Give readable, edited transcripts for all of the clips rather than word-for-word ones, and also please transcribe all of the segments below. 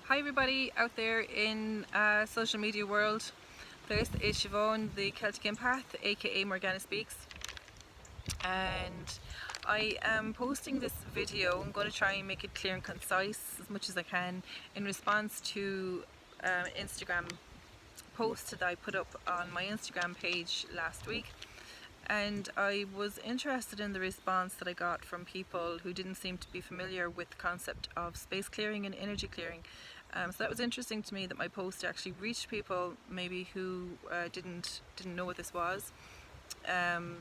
Hi everybody out there in social media world. This is Siobhan, the Celtic Empath, aka Morgana Speaks, and I am posting this video. I'm going to try and make it clear and concise as much as I can in response to Instagram post that I put up on my Instagram page last week. And I was interested in the response that I got from people who didn't seem to be familiar with the concept of space clearing and energy clearing. So that was interesting to me that my post actually reached people maybe who didn't know what this was, um,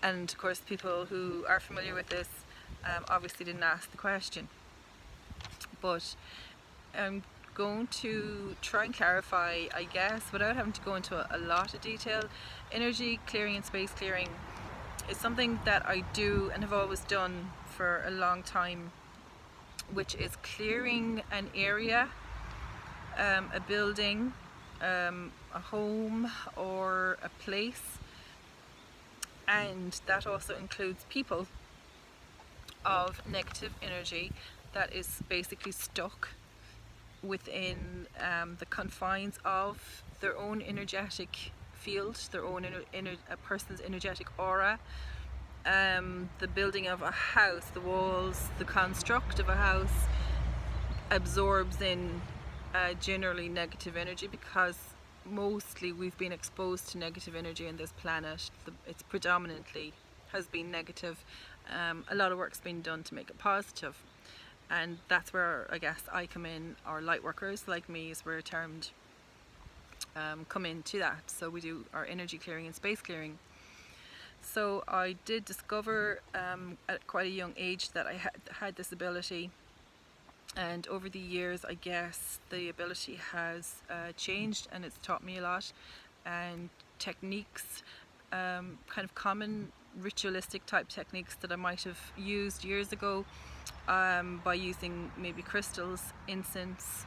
and of course people who are familiar with this obviously didn't ask the question. But I'm going to try and clarify, I guess, without having to go into a lot of detail. Energy clearing and space clearing is something that I do and have always done for a long time, which is clearing an area, a building, a home or a place, and that also includes people, of negative energy that is basically stuck within the confines of their own energetic field, their own a person's energetic aura. The building of a house, the walls, the construct of a house absorbs in generally negative energy, because mostly we've been exposed to negative energy on this planet. It's predominantly has been negative. A lot of work's been done to make it positive, and that's where I guess I come in, or light workers like me as we're termed, come into that. So we do our energy clearing and space clearing. So I did discover at quite a young age that I had this ability, and over the years I guess the ability has changed, and it's taught me a lot. And techniques, kind of common ritualistic type techniques that I might have used years ago, by using maybe crystals, incense,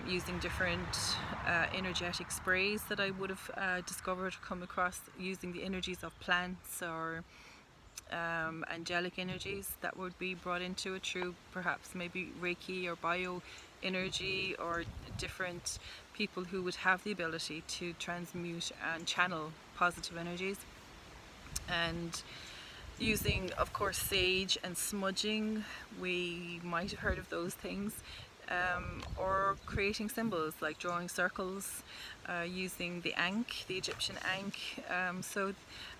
using different energetic sprays that I would have discovered, come across, using the energies of plants or angelic energies that would be brought into it through perhaps maybe Reiki or bio energy, or different people who would have the ability to transmute and channel positive energies. And using, of course, sage and smudging, we might have heard of those things, or creating symbols like drawing circles, using the Ankh, the Egyptian Ankh.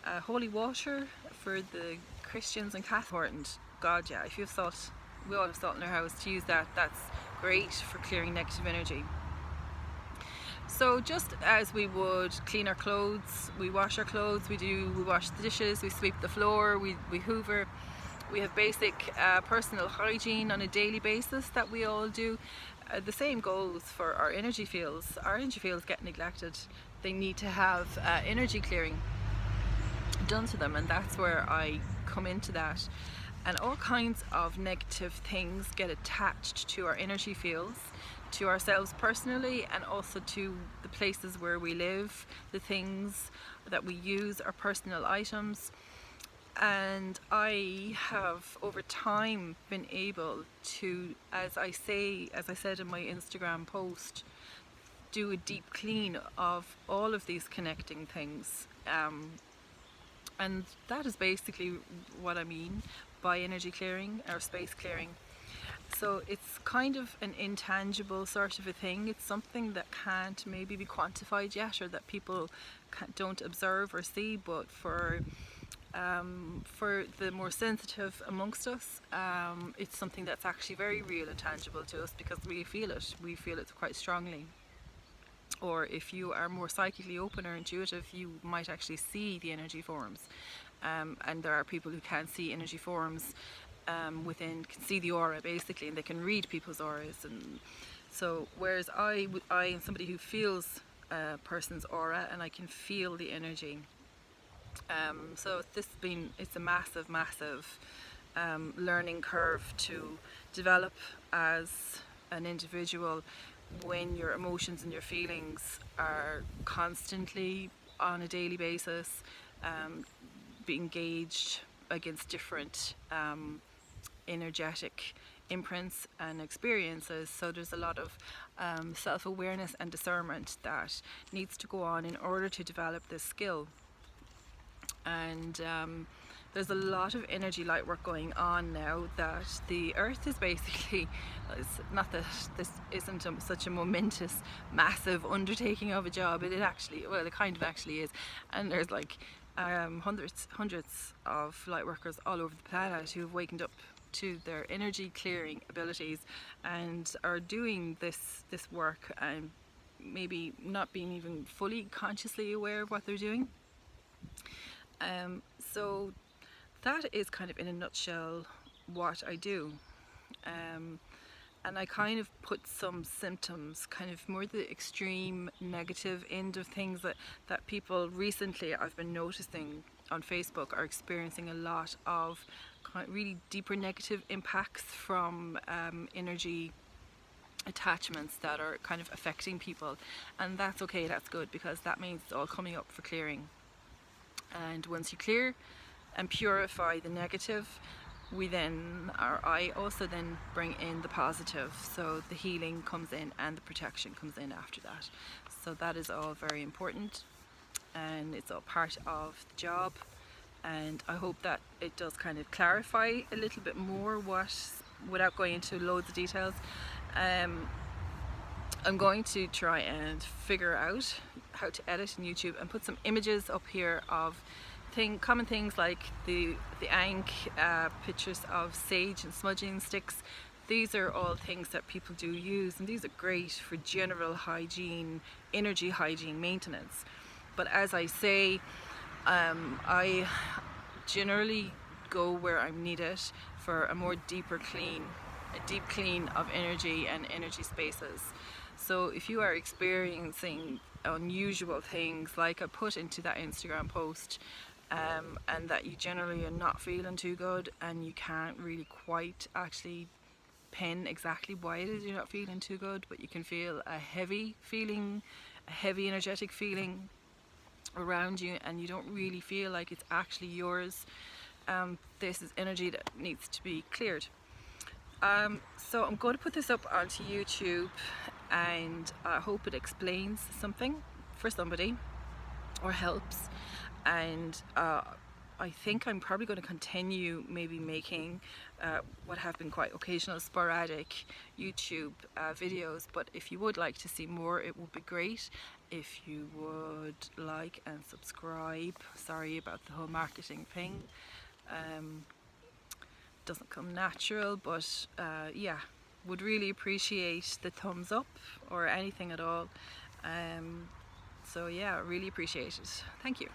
Holy water for the Christians and Catholics. Important. God, yeah, if you have salt, we all have salt in our house, to use that. That's great for clearing negative energy. So just as we would clean our clothes, we wash our clothes, we wash the dishes, we sweep the floor, we hoover. We have basic personal hygiene on a daily basis that we all do. The same goes for our energy fields. Our energy fields get neglected. They need to have energy clearing done to them, and that's where I come into that. And all kinds of negative things get attached to our energy fields, to ourselves personally, and also to the places where we live, the things that we use, our personal items. And I have over time been able to, as I said in my Instagram post, do a deep clean of all of these connecting things. And that is basically what I mean by energy clearing or space clearing. So it's kind of an intangible sort of a thing. It's something that can't maybe be quantified yet, or that people don't observe or see, but for the more sensitive amongst us, it's something that's actually very real and tangible to us, because we feel it quite strongly. Or if you are more psychically open or intuitive, you might actually see the energy forms. And there are people who can see energy forms can see the aura basically, and they can read people's auras. And so whereas I am somebody who feels a person's aura, and I can feel the energy. So it's a massive learning curve to develop as an individual, when your emotions and your feelings are constantly, on a daily basis, being engaged against different energetic imprints and experiences. So there's a lot of self-awareness and discernment that needs to go on in order to develop this skill. And there's a lot of energy light work going on now that the earth is basically, it's not that this isn't such a momentous massive undertaking of a job, it actually, well, it kind of actually is, and there's like hundreds of light workers all over the planet who have wakened up to their energy clearing abilities and are doing this work, and maybe not being even fully consciously aware of what they're doing. So that is kind of in a nutshell what I do. And I kind of put some symptoms, kind of more the extreme negative end of things that people recently, I've been noticing on Facebook, are experiencing a lot of kind of really deeper negative impacts from energy attachments that are kind of affecting people. And that's okay, that's good, because that means it's all coming up for clearing. And once you clear and purify the negative, I also then bring in the positive. So the healing comes in and the protection comes in after that. So that is all very important, and it's all part of the job. And I hope that it does kind of clarify a little bit more without going into loads of details. I'm going to try and figure out how to edit in YouTube and put some images up here of common things like the Ankh, pictures of sage and smudging sticks. These are all things that people do use, and these are great for general hygiene, energy hygiene maintenance. But as I say, I generally go where I'm needed for a more deep clean of energy and energy spaces. So if you are experiencing unusual things like I put into that Instagram post, and that you generally are not feeling too good, and you can't really quite actually pin exactly why it is you're not feeling too good, but you can feel a heavy energetic feeling around you, and you don't really feel like it's actually yours, this is energy that needs to be cleared. So I'm going to put this up onto YouTube, and I hope it explains something for somebody or helps. And I think I'm probably going to continue maybe making what have been quite occasional sporadic YouTube videos, but if you would like to see more, it would be great if you would like and subscribe. Sorry about the whole marketing thing, doesn't come natural, but yeah, would really appreciate the thumbs up or anything at all. So yeah, really appreciate it. Thank you.